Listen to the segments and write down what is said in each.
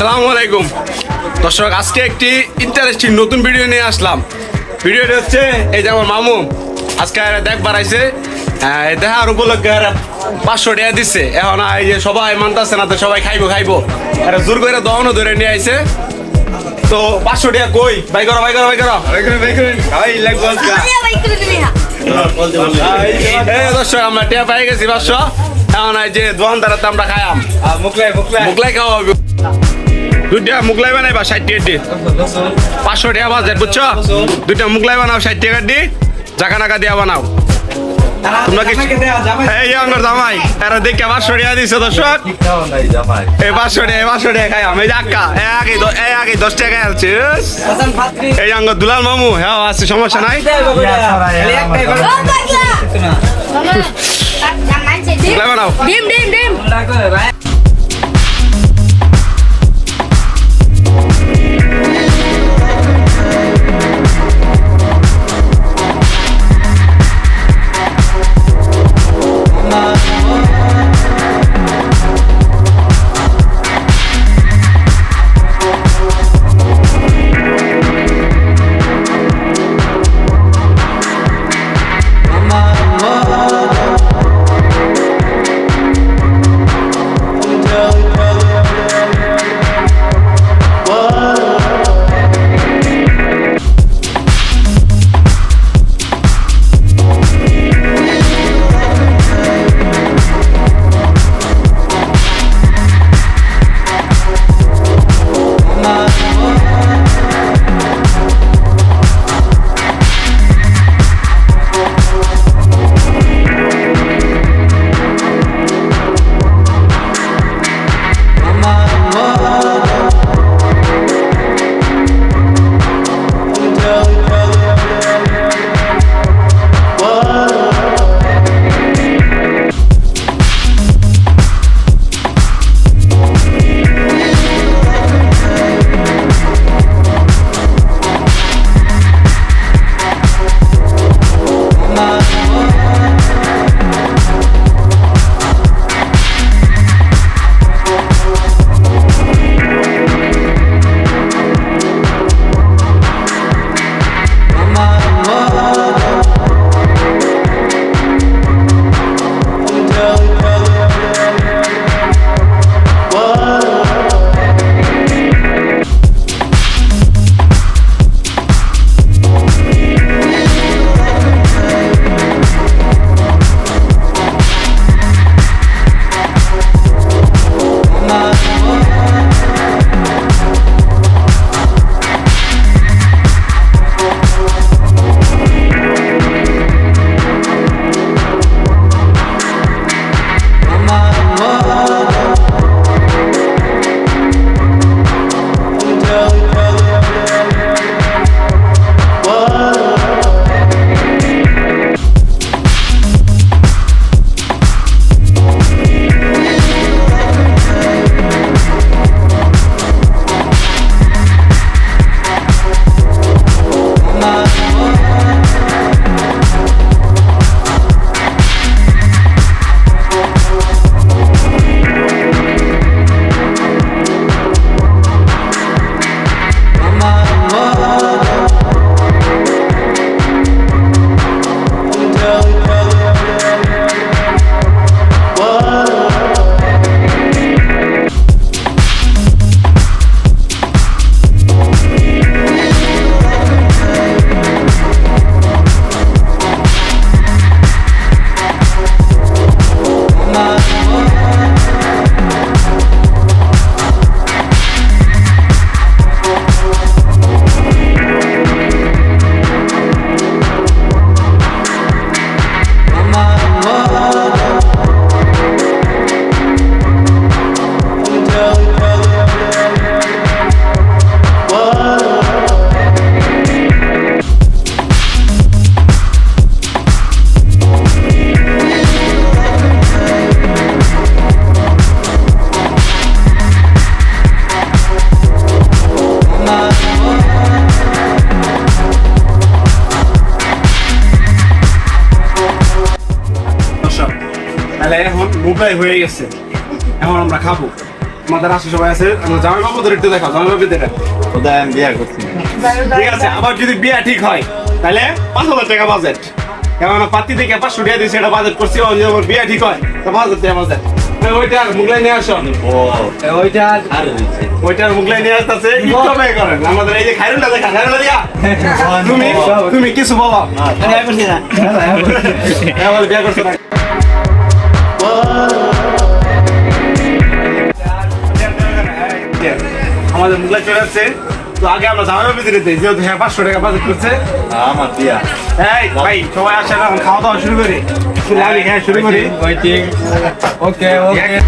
আসসালামু আলাইকুম দর্শক, আজকে একটি ইন্টারেস্টিং নতুন ভিডিও নিয়ে আসলাম। ভিডিওটা হচ্ছে এই যে আমার মামু আজকে দেখবার আইছে, দেখার উপলক্ষে 500 টাকা দিচ্ছে। এখন এই যে সবাই মানতেছে না, তো সবাই খাইবো এরা জোর করে দহনও ধরে নিয়ে আইছে। তো 500 টাকা কই বাই করো দর্শক, আমরা টিয়া পাই গেছি 500। এখন এই যে দোকানদারাতে আমরা খাইলাম মুগলাই খাওয়া হবে। দুইটা মুগলাই বানাইবা 60 টাকা দি, 500 টাকা বাজেট বুঝছো। দুইটা মুগলাই বানাও 60 টাকা দি, জাকা নাকা দিয়া বানাও। তোমরা কি এই যে আমার জামাই এরা দেখে 500 টাকা দিছে দর্শক। এই 500 টাকা খাইলাম। এই যে আক্কা আগে 10 টাকা আছে। এই আঙ্গ দুলাল মামু, হ্যাঁ আছে, সমস্যা নাই। মুগলাই বানাও। ডিম তাহলে এখন মুগলাই হয়ে গেছে, এখন আমরা খাবো। আমাদের আসে সবাই আছে জামাই বাবুদের একটু দেখাও জামাই বাবুদের ওটা আমি বিয়ে করছি ঠিক আছে আবার যদি বিয়া ঠিক হয় তাহলে 5,000 টাকা বাজেট কেননা পাতি থেকে 500 টাকা দিয়েছে এটা বাজেট করছি যদি আমার বিয়া ঠিক হয় তো 5,000 টাকা বাজেট ওইটা মুগলাই নিয়ে আসো ও ওইটা আর হইছে ওইটার মুগলাই নিয়ে আসতেছে কি কবে করেন আমাদের এই যে খাইরুলটা দেখা খাইরুলটা দিয়া তুমি তুমি কিছু বলো আমি করছি না আমার বিয়া করছো না আমাদের মুগলাই চলে আসছে তো আগে আমরা জামাই ভিতরে দিই যেহেতু 500 টাকা বাজেট করছে আমার বিয়া এই ভাই সবাই আসেন এখন খাওয়া দাওয়া শুরু করি আমি হ্যাঁ শুরু করি ওয়েটিং ওকে ওকে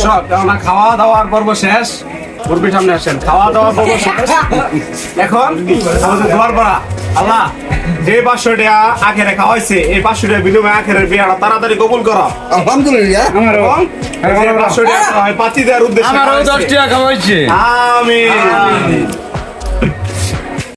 সব আমরা খাওয়া দাওয়ার পর্ব শেষ মুরগির সামনে আসেন খাওয়া দাওয়ার পর্ব শেষ এখন আমাদের দোয়ার পড়া আল্লাহ যে 500 টাকা আখেরে খাওয়াইছে এই 500 টাকা বিনিময়ে আখেরের বিয়াটা তাড়াতাড়ি কবুল করো আলহামদুলিল্লাহ আমারও 500 টাকা পাতি দেওয়ার উদ্দেশ্যে আমারও 10 টাকা খাওয়াইছে আমিন